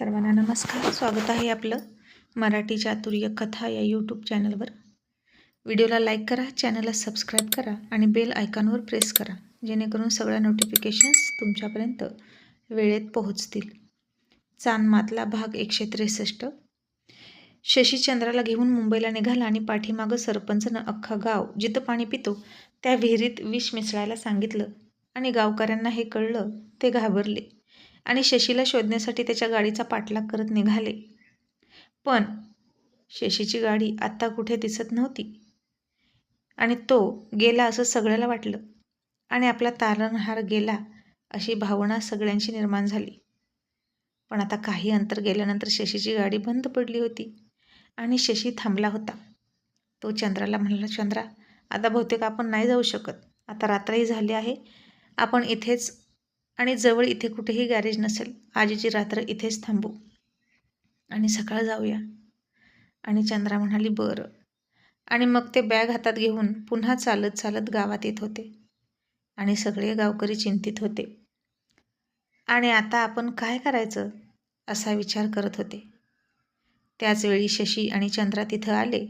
सर्वांना नमस्कार. स्वागत आहे आपलं मराठी चातुर्य कथा या यूट्यूब चॅनलवर. व्हिडिओला लाईक करा, चॅनलला सबस्क्राईब करा आणि बेल आयकॉनवर प्रेस करा, जेणेकरून सगळ्या नोटिफिकेशन्स तुमच्यापर्यंत वेळेत पोहोचतील. चांदमातला भाग 163. शशी चंद्राला घेऊन मुंबईला निघाला आणि पाठीमागं सरपंचनं अख्खा गाव जिथं पाणी पितो त्या विहिरीत विष मिसळायला सांगितलं आणि गावकऱ्यांना हे कळलं. ते घाबरले आणि शशीला शोधण्यासाठी त्याच्या गाडीचा पाठलाग करत निघाले. पण शशीची गाडी आत्ता कुठे दिसत नव्हती आणि तो गेला असं सगळ्याला वाटलं आणि आपला तारणहार गेला अशी भावना सगळ्यांची निर्माण झाली. पण आता काही अंतर गेल्यानंतर शशीची गाडी बंद पडली होती आणि शशी थांबला होता. तो चंद्राला म्हणाला, चंद्रा, आता बहुतेक आपण नाही जाऊ शकत. आता रात्रही झाली आहे. आपण इथेच आणि जवळ इथे कुठेही गॅरेज नसेल. आजीची रात्र इथेच थांबू आणि सकाळ जाऊया. आणि चंद्रा म्हणाली, बरं. आणि मग ते बॅग हातात घेऊन पुन्हा चालत चालत गावात येत होते आणि सगळे गावकरी चिंतित होते आणि आता आपण काय करायचं असा विचार करत होते. त्याचवेळी शशी आणि चंद्रा तिथं आले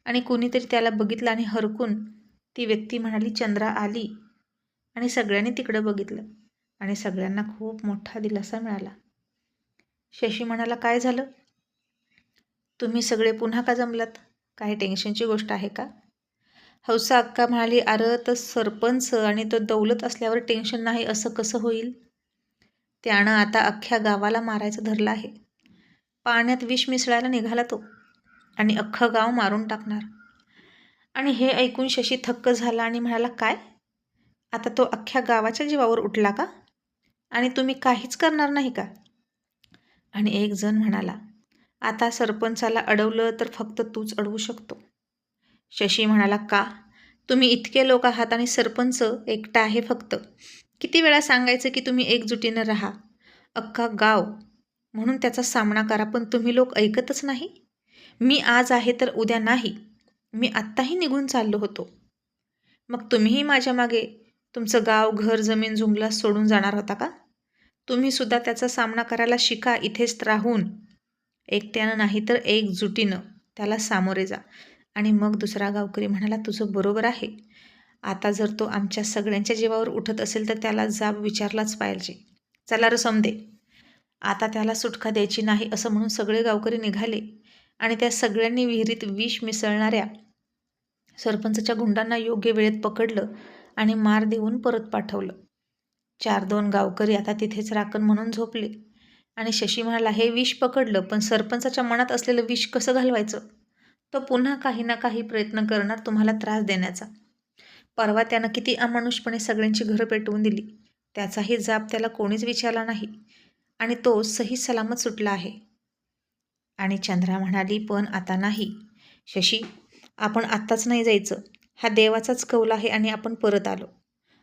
आणि कोणीतरी त्याला बघितलं आणि हरकून ती व्यक्ती म्हणाली, चंद्रा आली. आणि सगळ्यांनी तिकडं बघितलं आणि सगळ्यांना खूप मोठा दिलासा मिळाला. शशी म्हणाला, काय झालं? तुम्ही सगळे पुन्हा का जमलात? काही टेन्शनची गोष्ट आहे का? हौसा अक्का म्हणाली, अरे तर सरपंच आणि तो दौलत असल्यावर टेन्शन नाही असं कसं होईल? त्यानं आता अख्ख्या गावाला मारायचं धरलं आहे. पाण्यात विष मिसळायला निघाला तो आणि अख्खं गाव मारून टाकणार. आणि हे ऐकून शशी थक्क झाला आणि म्हणाला, काय? आता तो अख्ख्या गावाच्या जीवावर उठला का? आणि तुम्ही काहीच करणार नाही का? आणि एक जण म्हणाला, आता सरपंचाला अडवलं तर फक्त तूच अडवू शकतो. शशी म्हणाला, का? तुम्ही इतके लोक आहात आणि सरपंच एकटा आहे फक्त. किती वेळा सांगायचं की तुम्ही एकजुटीनं राहा, अख्खा गाव म्हणून त्याचा सामना करा, पण तुम्ही लोक ऐकतच नाही. मी आज आहे तर उद्या नाही. मी आत्ताही निघून चाललो होतो. मग तुम्हीही माझ्या मागे तुमचं गाव, घर, जमीन, जुमला सोडून जाणार होता का? तुम्ही सुद्धा त्याचा सामना करायला शिका इथेच राहून. एकट्यानं नाही तर एकजुटीनं त्याला सामोरे जा. आणि मग दुसरा गावकरी म्हणाला, तुझं बरोबर आहे. आता जर तो आमच्या सगळ्यांच्या जीवावर उठत असेल तर त्याला जाब विचारलाच पाहिजे. चला र समदे, आता त्याला सुटका द्यायची नाही असं म्हणून सगळे गावकरी निघाले आणि त्या सगळ्यांनी विहिरीत विष मिसळणाऱ्या सरपंचाच्या गुंडांना योग्य वेळेत पकडलं आणि मार देऊन परत पाठवलं. 4-2 गावकरी आता तिथेच राखण म्हणून झोपले आणि शशी म्हणाला, हे विष पकडलं, पण सरपंचाच्या मनात असलेलं विष कसं घालवायचं? तो पुन्हा काही ना काही प्रयत्न करणार तुम्हाला त्रास देण्याचा. परवा त्यानं किती अमानुषपणे सगळ्यांची घरं पेटवून दिली. त्याचाही जाब त्याला कोणीच विचारला नाही आणि तो सही सलामत सुटला आहे. आणि चंद्रा म्हणाली, पण आता नाही. शशी, आपण आत्ताच नाही जायचं. हा देवाचाच कौल आहे आणि आपण परत आलो.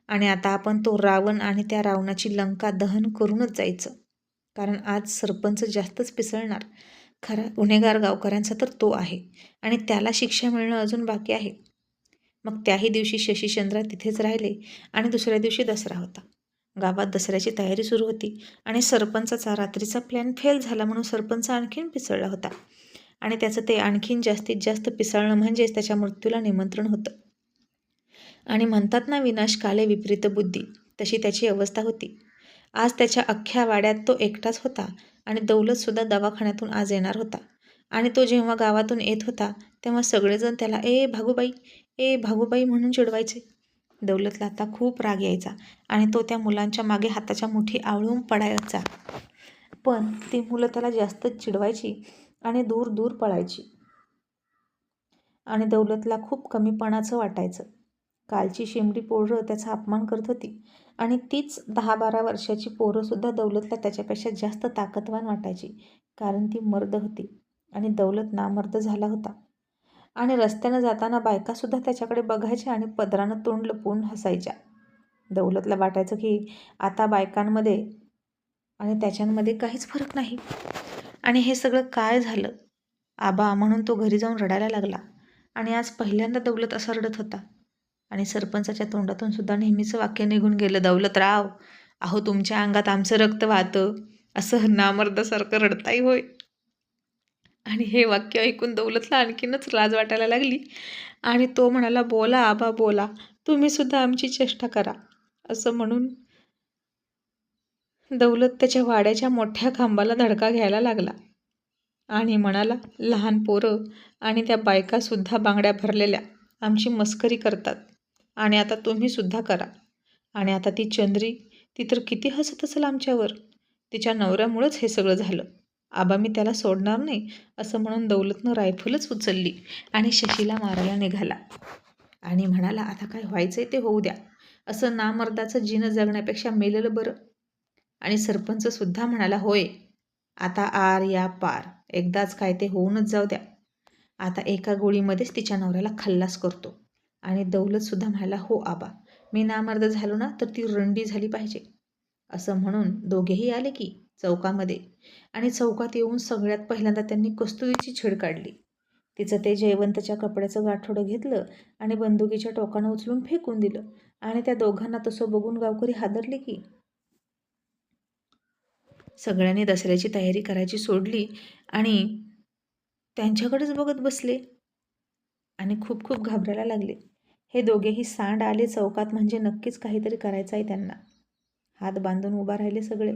आणि आता आपण तो रावण आणि त्या रावणाची लंका दहन करूनच जायचं. कारण आज सरपंच जास्तच पिसळणार. खरा गुन्हेगार गावकऱ्यांचा तर तो आहे आणि त्याला शिक्षा मिळणं अजून बाकी आहे. मग त्याही दिवशी शशीचंद्र तिथेच राहिले आणि दुसऱ्या दिवशी दसरा होता. गावात दसऱ्याची तयारी सुरू होती आणि सरपंचाचा रात्रीचा प्लॅन फेल झाला म्हणून सरपंच आणखीन पिसळला होता. आणि त्याचं ते आणखीन जास्तीत जास्त पिसळणं म्हणजेच त्याच्या मृत्यूला निमंत्रण होतं. आणि म्हणतात ना, विनाश काले विपरीत बुद्धी, तशी त्याची अवस्था होती. आज त्याच्या अख्ख्या वाड्यात तो एकटाच होता आणि दौलतसुद्धा दवाखान्यातून आज येणार होता. आणि तो जेव्हा गावातून येत होता तेव्हा सगळेजण त्याला ए भागूबाई म्हणून चिडवायचे. दौलतला आता खूप राग यायचा आणि तो त्या मुलांच्या मागे हाताच्या मुठी आवळून पडायचा. पण ती मुलं त्याला जास्तच चिडवायची आणि दूर दूर पळायची आणि दौलतला खूप कमीपणाचं वाटायचं. कालची शिमडी पोरं त्याचा अपमान करत होती आणि तीच 10-12 वर्षाची पोरंसुद्धा दौलतला त्याच्यापेक्षा जास्त ताकदवान वाटायची, कारण ती मर्द होती आणि दौलत नामर्द झाला होता. आणि रस्त्यानं जाताना बायकासुद्धा त्याच्याकडे बघायच्या आणि पदरानं तोंड लपवून हसायच्या. दौलतला वाटायचं की आता बायकांमध्ये आणि त्याच्यांमध्ये काहीच फरक नाही. आणि हे सगळं काय झालं आबा म्हणून तो घरी जाऊन रडायला लागला. आणि आज पहिल्यांदा दौलत असा रडत होता. आणि सरपंचाच्या तोंडातून सुद्धा नेहमीचं वाक्य निघून गेलं, दौलतराव, अहो तुमच्या अंगात आमचं रक्त वाहतं. असं नामर्दासारखं रडताय होय. आणि हे वाक्य ऐकून दौलतला आणखीनच लाज वाटायला लागली आणि तो म्हणाला, बोला आबा बोला, तुम्ही सुद्धा आमची चेष्टा करा. असं म्हणून दौलत त्याच्या वाड्याच्या मोठ्या खांबाला धडका घ्यायला लागला आणि म्हणाला, लहान पोरं आणि त्या बायकासुद्धा बांगड्या भरलेल्या आमची मस्करी करतात आणि आता तुम्ही सुद्धा करा. आणि आता ती चंद्री, ती तर किती हसत असेल आमच्यावर. तिच्या नवऱ्यामुळंच हे सगळं झालं. आबा मी त्याला सोडणार नाही. असं म्हणून दौलतनं रायफलच उचलली आणि शशीला मारायला निघाला आणि म्हणाला, आता काय व्हायचंय ते होऊ द्या. असं नामर्दाचं जीणं जगण्यापेक्षा मेलेलं बरं. आणि सरपंच सुद्धा म्हणाला, होय, आता आर या पार, एकदाच काय ते होऊनच जाऊ द्या. आता एका गोळीमध्येच तिच्या नवऱ्याला खल्लास करतो. आणि दौलत सुद्धा म्हणाला, हो आबा, मी नामर्द झालो ना तर ती रंडी झाली पाहिजे. असं म्हणून दोघेही आले की चौकामध्ये. आणि चौकात येऊन सगळ्यात पहिल्यांदा त्यांनी कस्तुरीची छेड काढली. तिचं ते जयवंतच्या कपड्याचं गाठोडं घेतलं आणि बंदुकीच्या टोकानं उचलून फेकून दिलं. आणि त्या दोघांना तसं बघून गावकरी हादरले की. सगळ्यांनी दसऱ्याची तयारी करायची सोडली आणि त्यांच्याकडेच बघत बसले आणि खूप खूप घाबरायला लागले. हे दोघेही सांड आले चौकात म्हणजे नक्कीच काहीतरी करायचं आहे त्यांना. हात बांधून उभा राहिले सगळे.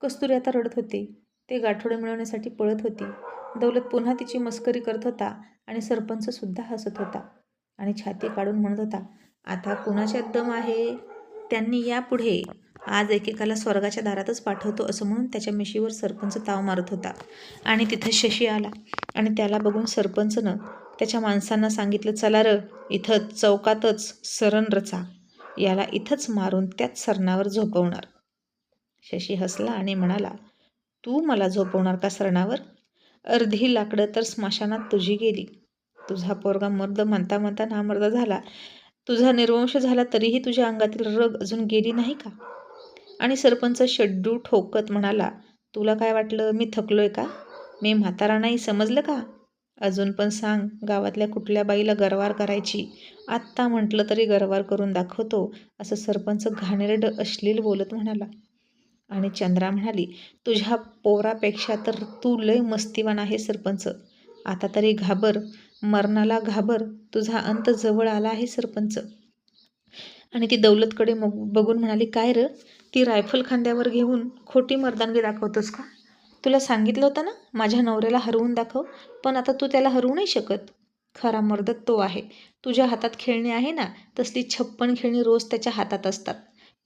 कस्तुरी आता रडत होते. ते गाठोडे मिळवण्यासाठी पळत होती. दौलत पुन्हा तिची मस्करी करत होता आणि सरपंच सुद्धा हसत होता आणि छाती काढून म्हणत होता, आता कुणाच्यात दम आहे? त्यांनी यापुढे आज एकेकाला स्वर्गाच्या दारातच पाठवतो. असं म्हणून त्याच्या मिशीवर सरपंच ताव मारत होता आणि तिथं शशी आला आणि त्याला बघून सरपंचनं त्याच्या माणसांना सांगितलं, चला र, इथं चौकातच सरण रचा, याला इथंच मारून त्याच सरणावर झोपवणार. शशी हसला आणि म्हणाला, तू मला झोपवणार का सरणावर? अर्धी लाकडं तर स्मशानात तुझी गेली. तुझा पोरगा मर्द म्हणता म्हणता नामर्द झाला. तुझा निर्वंश झाला तरीही तुझ्या अंगातील रग अजून गेली नाही का? आणि सरपंच शड्डू ठोकत म्हणाला, तुला काय वाटलं मी थकलोय का? मी म्हातारा नाही समजलं का? अजून पण सांग, गावातल्या कुठल्या बाईला गरवार करायची? आत्ता म्हटलं तरी गरवार करून दाखवतो. असं सरपंच घाणेरडं अश्लील बोलत म्हणाला. आणि चंद्रा म्हणाली, तुझ्या पोरापेक्षा तर तू लय मस्तीवान आहे सरपंच. आता तरी घाबर, मरणाला घाबर, तुझा अंत जवळ आला आहे सरपंच. आणि ती दौलतकडे बघून म्हणाली, काय र, ती रायफल खांद्यावर घेऊन खोटी मर्दानगी दाखवतोस का? तुला सांगितलं होतं ना माझ्या नवऱ्याला हरवून दाखव, पण आता तू त्याला हरवू नाही शकत. खरा मर्द तो आहे. तुझ्या हातात खेळणी आहे ना, तसली 56 खेळणी रोज त्याच्या हातात असतात,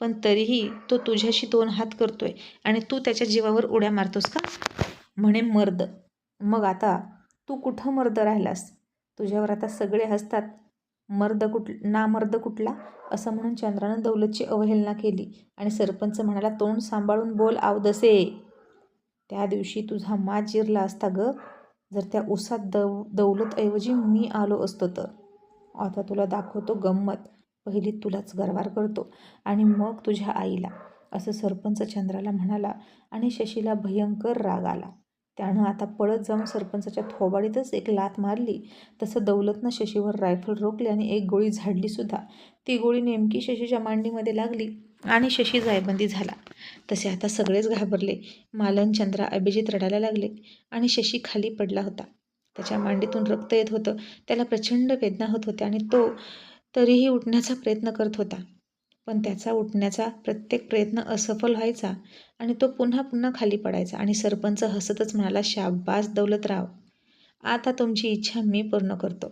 पण तरीही तो तुझ्याशी 2 हात करतोय आणि तू त्याच्या जीवावर उड्या मारतोस का? म्हणे मर्द. मग आता तू कुठं मर्द राहिलास? तुझ्यावर आता सगळे हसतात. नामर्द कुठला? असं म्हणून चंद्रानं दौलतची अवहेलना केली आणि सरपंच म्हणाला, तोंड सांभाळून बोल आवदसे. त्या दिवशी तुझा माज जिरला असता ग, जर त्या उसात दौलतऐवजी मी आलो असतो तर. आता तुला दाखवतो गंमत. पहिली तुलाच गरवार करतो आणि मग तुझ्या आईला. असं सरपंच चंद्राला म्हणाला आणि शशीला भयंकर राग आला. त्यानं आता पळत जाऊन सरपंचाच्या थोबाडीतच एक लाथ मारली. तसं दौलतनं शशीवर रायफल रोखली आणि एक गोळी झाडली सुद्धा. ती गोळी नेमकी शशीच्या मांडीमध्ये लागली आणि शशी जायबंदी झाला. तसे आता सगळेच घाबरले. मालन, चंद्रा, अभिजित रडायला लागले आणि शशी खाली पडला होता. त्याच्या मांडीतून रक्त येत होतं. त्याला प्रचंड वेदना होत होत्या आणि तो तरीही उठण्याचा प्रयत्न करत होता. पण त्याचा उठण्याचा प्रत्येक प्रयत्न असफल व्हायचा आणि तो पुन्हा पुन्हा खाली पडायचा. आणि सरपंच हसतच म्हणाला, शाबास दौलतराव, आता तुमची इच्छा मी पूर्ण करतो.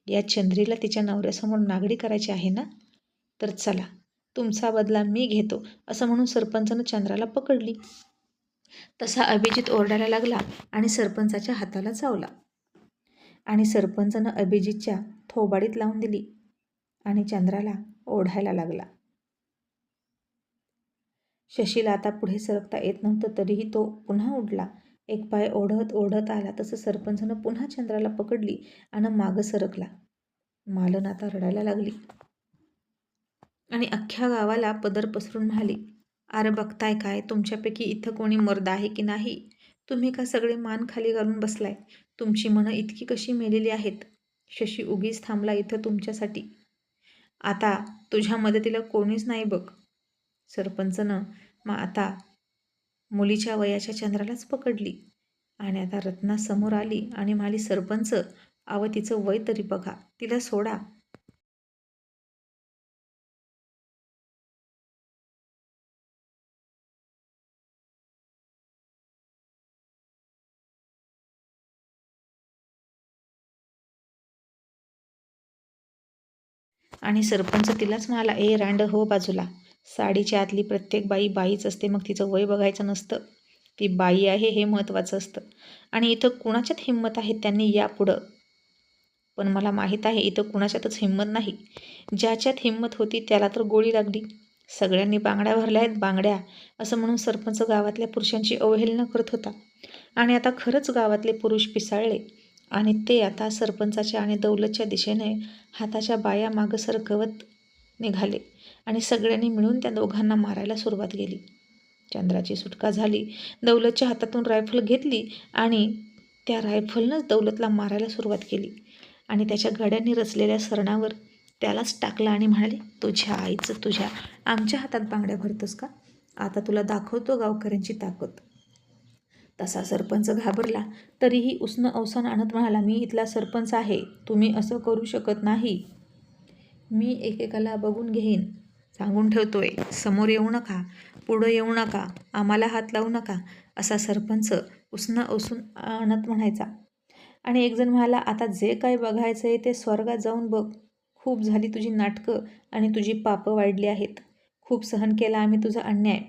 या चंद्रीला तिच्या नवऱ्यासमोर नागडी करायची आहे ना, तर चला, तुमचा बदला मी घेतो. असं म्हणून सरपंचानं चंद्राला पकडली. तसा अभिजित ओरडायला लागला आणि सरपंचाच्या हाताला चावला आणि सरपंचानं अभिजितच्या थोबाडीत लावून दिली आणि चंद्राला ओढायला लागला. शशीला आता पुढे सरकता येत नव्हतं, तरीही तो पुन्हा उडला. एक पाय ओढत ओढत आला. तसं सरपंचानं पुन्हा चंद्राला पकडली आणि मागं सरकला. मालन आता रडायला लागली आणि अख्ख्या गावाला पदर पसरून म्हणाली, अरे बघताय काय, तुमच्यापैकी इथं कोणी मर्द आहे की नाही? तुम्ही का सगळे मान खाली घालून बसलाय? तुमची मनं इतकी कशी मेलेली आहेत? शशी उगीच थांबला इथं तुमच्यासाठी. आता तुझ्या मदतीला कोणीच नाही बघ. सरपंचनं आता मुलीच्या वयाच्या चंद्रालाच पकडली. आणि आता रत्ना समोर आली आणि म्हणाली, सरपंच, अव तिचं वय तरी बघा, तिला सोडा. आणि सरपंच तिलाच म्हणाला, ए रांड हो बाजूला. साडीच्या आतली प्रत्येक बाई बाईच असते, मग तिचं वय बघायचं नसतं. ती बाई आहे हे महत्त्वाचं असतं. आणि इथं कुणाच्यात हिंमत आहे त्यांनी या पुढं. पण मला माहीत आहे इथं कुणाच्यातच हिंमत नाही. ज्याच्यात हिंमत होती त्याला तर गोळी लागली. सगळ्यांनी बांगड्या भरल्या आहेत बांगड्या, असं म्हणून सरपंच गावातल्या पुरुषांची अवहेलना करत होता. आणि आता खरंच गावातले पुरुष पिसाळले आणि ते आता सरपंचाच्या आणि दौलतच्या दिशेने हाताच्या बाया मागं सरकवत निघाले आणि सगळ्यांनी मिळून त्या दोघांना मारायला सुरुवात केली. चंद्राची सुटका झाली. दौलतच्या हातातून रायफल घेतली आणि त्या रायफलनंच दौलतला मारायला सुरुवात केली आणि त्याच्या गड्यांनी रचलेल्या सरणावर त्यालाच टाकलं आणि म्हणाले, तुझ्या आईचं तुझ्या आमच्या हातात बांगड्या भरतोस का? आता तुला दाखवतो गावकऱ्यांची ताकद. तसा सरपंच घाबरला, तरीही उसनं अवसान आणत म्हणाला, मी इथला सरपंच आहे, तुम्ही असं करू शकत नाही. मी एकेकाला बघून घेईन, सांगून ठेवतोय. समोर येऊ नका, पुढं येऊ नका, आम्हाला हात लावू नका, असा सरपंच उसनं अवसून आणत म्हणायचा. आणि एकजण म्हणाला, आता जे काय बघायचं आहे ते स्वर्गात जाऊन बघ. खूप झाली तुझी नाटकं आणि तुझी पापं वाढली आहेत. खूप सहन केला आम्ही तुझा अन्याय,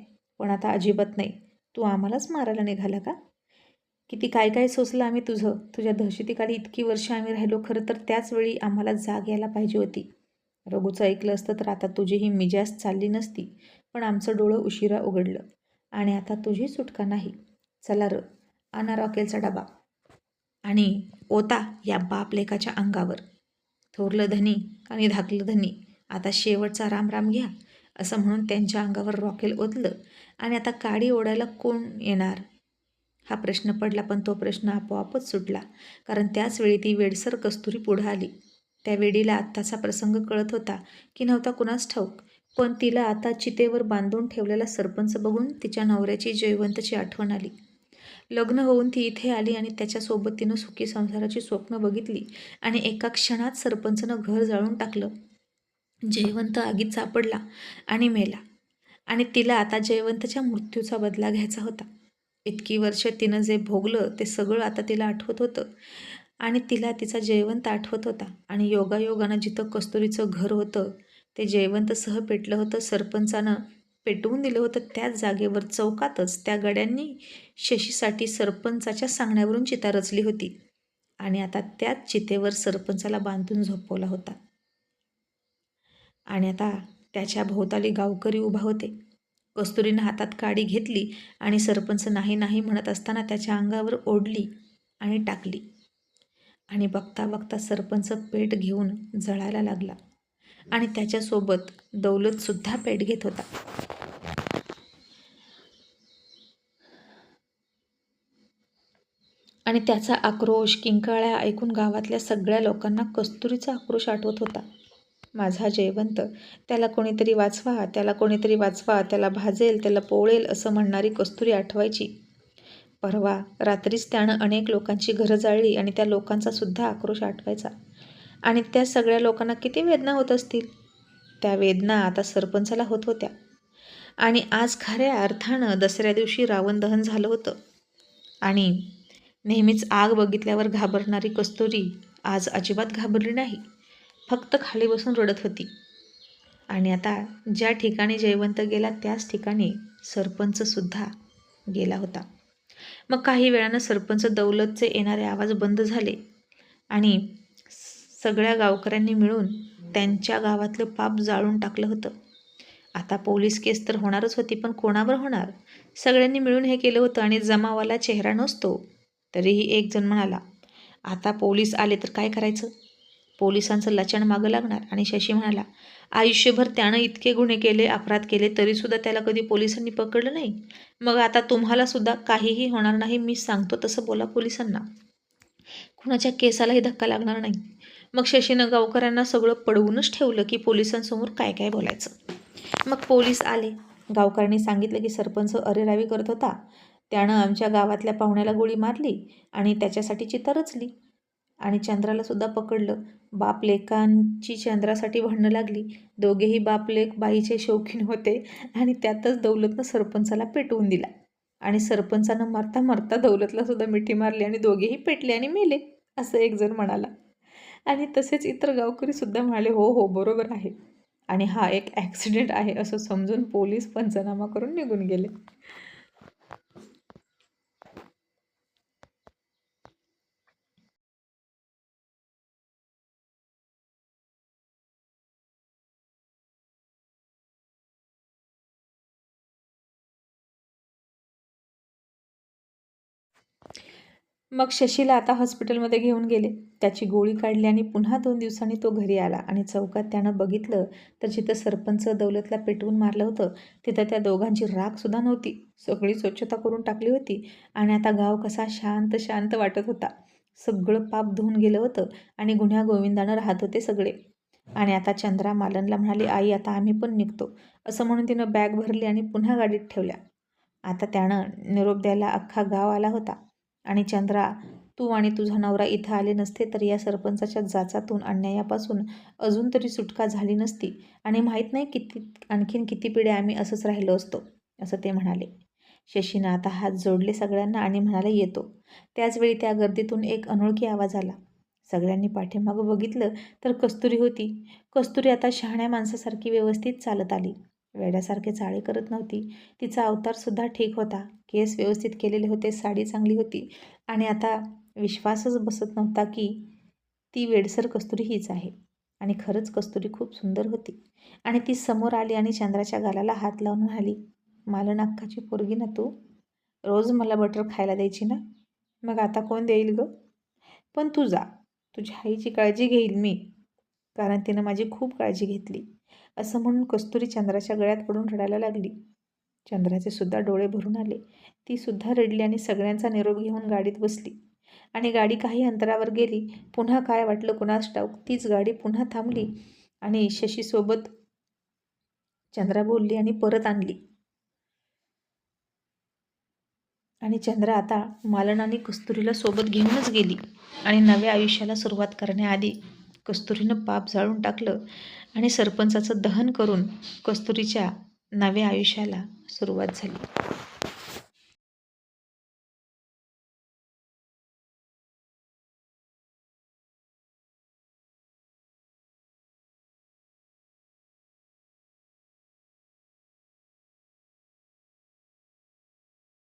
पण आता अजिबात नाही. तू आम्हालाच मारायला निघाला का? किती काय काय सोसलं आम्ही तुझं. तुझ्या दहशतीखाली इतकी वर्ष आम्ही राहिलो. खरं तर त्याच वेळी आम्हाला जाग यायला पाहिजे होती. रघुचं ऐकलं असतं तर आता तुझी ही मिजाज चालली नसती. पण आमचं डोळं उशिरा उघडलं आणि आता तुझी सुटका नाही. चला र, आणा रॉकेलचा डबा आणि ओता या बाप लेकाच्या अंगावर. थोरलं धनी आणि धाकलं धनी, आता शेवटचा रामराम घ्या, असं म्हणून त्यांच्या अंगावर रॉकेल ओतलं. आणि आता काडी ओढायला कोण येणार हा प्रश्न पडला, पण तो प्रश्न आपोआपच सुटला. कारण त्याचवेळी ती वेडसर कस्तुरी पुढं आली. त्या वेडीला आत्ताचा प्रसंग कळत होता की नव्हता कुणास ठाऊक, पण तिला आता चितेवर बांधून ठेवलेला सरपंच बघून तिच्या नवऱ्याची जयवंतची आठवण आली. लग्न होऊन ती इथे आली आणि त्याच्यासोबत तिनं सुखी संसाराची स्वप्न बघितली आणि एका क्षणात सरपंचनं घर जाळून टाकलं. जयवंत आगीत सापडला आणि मेला आणि तिला आता जयवंतच्या मृत्यूचा बदला घ्यायचा होता. इतकी वर्ष तिनं जे भोगलं ते सगळं आता तिला आठवत होतं आणि तिला तिचा जयवंत आठवत होता. आणि योगायोगानं जिथं कस्तुरीचं घर होतं ते जयवंतसह पेटलं होतं. सरपंचानं पेटवून दिलं होतं त्याच जागेवर चौकातच त्या गड्यांनी शशीसाठी सरपंचाच्या सांगण्यावरून चिता रचली होती आणि आता त्याच चितेवर सरपंचाला बांधून झोपवला होता. आणि आता त्याच्या भोवताली गावकरी उभा होते. कस्तुरीनं हातात काडी घेतली आणि सरपंच नाही नाही म्हणत असताना त्याच्या अंगावर ओढली आणि टाकली. आणि बघता बघता सरपंच पेट घेऊन जळायला लागला आणि त्याच्यासोबत दौलतसुद्धा पेट घेत होता. आणि त्याचा आक्रोश किंकाळ्या ऐकून गावातल्या सगळ्या लोकांना कस्तुरीचा आक्रोश आठवत होता. माझा जयवंत, त्याला कोणीतरी वाचवा, त्याला कोणीतरी वाचवा, त्याला भाजेल, त्याला पोळेल, असं म्हणणारी कस्तुरी आठवायची. परवा रात्रीच त्यानं अनेक लोकांची घरं जाळली आणि त्या लोकांचा सुद्धा आक्रोश आठवायचा. आणि त्या सगळ्या लोकांना किती वेदना होत असतील. त्या वेदना आता सरपंचाला होत होत्या. आणि आज खऱ्या अर्थानं दसऱ्या दिवशी रावण दहन झालं होतं. आणि नेहमीच आग बघितल्यावर घाबरणारी कस्तुरी आज अजिबात घाबरली नाही, फक्त खाली बसून रडत होती. आणि आता ज्या ठिकाणी जयवंत गेला त्याच ठिकाणी सरपंचसुद्धा गेला होता. मग काही वेळानं सरपंच दौलतचे येणारे आवाज बंद झाले आणि सगळ्या गावकऱ्यांनी मिळून त्यांच्या गावातलं पाप जाळून टाकलं होतं. आता पोलीस केस तर होणारच होती, पण कोणावर होणार? सगळ्यांनी मिळून हे केलं होतं आणि जमावाला चेहरा नसतो. तरीही एक जण म्हणाला, आता पोलीस आले तर काय करायचं? पोलिसांचं लचण मागं लागणार. आणि शशी म्हणाला, आयुष्यभर त्यानं इतके गुन्हे केले, अपराध केले, तरीसुद्धा त्याला कधी पोलिसांनी पकडलं नाही. मग आता तुम्हाला सुद्धा काहीही होणार नाही, मी सांगतो तसं बोला पोलिसांना. कुणाच्या केसालाही धक्का लागणार नाही. मग शशीनं गावकऱ्यांना सगळं पडवूनच ठेवलं की पोलिसांसमोर काय काय बोलायचं. मग पोलीस आले गावकऱ्यांनी सांगितलं की सरपंच अरेरावी करत होता. त्यानं आमच्या गावातल्या पाहुण्याला गोळी मारली आणि त्याच्यासाठी चिता रचली. आणि चंद्राला सुद्धा पकडलं. बाप लेकांची चंद्रासाठी भांडणं लागली. दोघेही बाप लेक बाईचे शौकीन होते आणि त्यातच दौलतनं सरपंचाला पेटवून दिला. आणि सरपंचानं मारता मारता दौलतला सुद्धा मिठी मारली आणि दोघेही पेटले आणि मेले, असं एक जण म्हणाला. आणि तसेच इतर गावकरी सुद्धा म्हणाले, हो हो बरोबर आहे आणि हा एक ॲक्सिडेंट आहे असं समजून पोलीस पंचनामा करून निघून गेले. मग शशीला आता हॉस्पिटलमध्ये घेऊन गेले. त्याची गोळी काढली आणि पुन्हा 2 दिवसांनी तो घरी आला आणि चौकात त्यानं बघितलं तर जिथं सरपंच दौलतला पेटवून मारलं होतं तिथं त्या दोघांची राखसुद्धा नव्हती. सगळी स्वच्छता करून टाकली होती आणि आता गाव कसा शांत शांत वाटत होता. सगळं पाप धुवून गेलं होतं आणि गुन्ह्या गोविंदानं राहत होते सगळे. आणि आता चंद्रा मालनला म्हणाली, आई आता आम्ही पण निघतो, असं म्हणून तिनं बॅग भरली आणि पुन्हा गाडीत ठेवल्या. आता त्यानं निरोप द्यायला अख्खा गाव आला होता. आणि चंद्रा, तू आणि तुझा नवरा इथं आले नसते तर या सरपंचाच्या जाचातून अन्यायापासून अजून तरी सुटका झाली नसती आणि माहीत नाही आणखीन किती पिढ्या आम्ही असंच राहिलो असतो, असं ते म्हणाले. शशीनं आता हात जोडले सगळ्यांना आणि म्हणाले, येतो. त्याचवेळी त्या गर्दीतून एक अनोळखी आवाज आला. सगळ्यांनी पाठीमागं बघितलं तर कस्तुरी होती. कस्तुरी आता शहाण्या माणसासारखी व्यवस्थित चालत आली. वेड्यासारखे चाळे करत नव्हती. तिचा अवतारसुद्धा ठीक होता. केस व्यवस्थित केलेले होते, साडी चांगली होती आणि आता विश्वासच बसत नव्हता की ती वेडसर कस्तुरी हीच आहे. आणि खरंच कस्तुरी खूप सुंदर होती. आणि ती समोर आली आणि चंद्राच्या गालाला हात लावून म्हणाली, मालन अक्काची पोरगी ना तू? रोज मला बटर खायला द्यायची ना? मग आता कोण देईल गं? पण तू जा, तुझ्या आईची काळजी घेईल मी, कारण तिनं माझी खूप काळजी घेतली. असं म्हणून कस्तुरी चंद्राच्या गळ्यात पडून रडायला लागली. चंद्राचे सुद्धा डोळे भरून आले. ती सुद्धा रडली आणि सगळ्यांचा निरोप घेऊन गाडीत बसली. आणि गाडी काही अंतरावर गेली. पुन्हा काय वाटलं कुणास ठाऊक, तीच गाडी पुन्हा थांबली आणि शशीसोबत चंद्रा बोलली आणि परत आणली. आणि चंद्रा आता मालन आणि कस्तुरीला सोबत घेऊनच गेली. आणि नव्या आयुष्याला सुरुवात करण्याआधी कस्तुरीनं पाप जाळून टाकलं आणि सरपंचाचं दहन करून कस्तुरीच्या नव्या आयुष्याला सुरुवात झाली.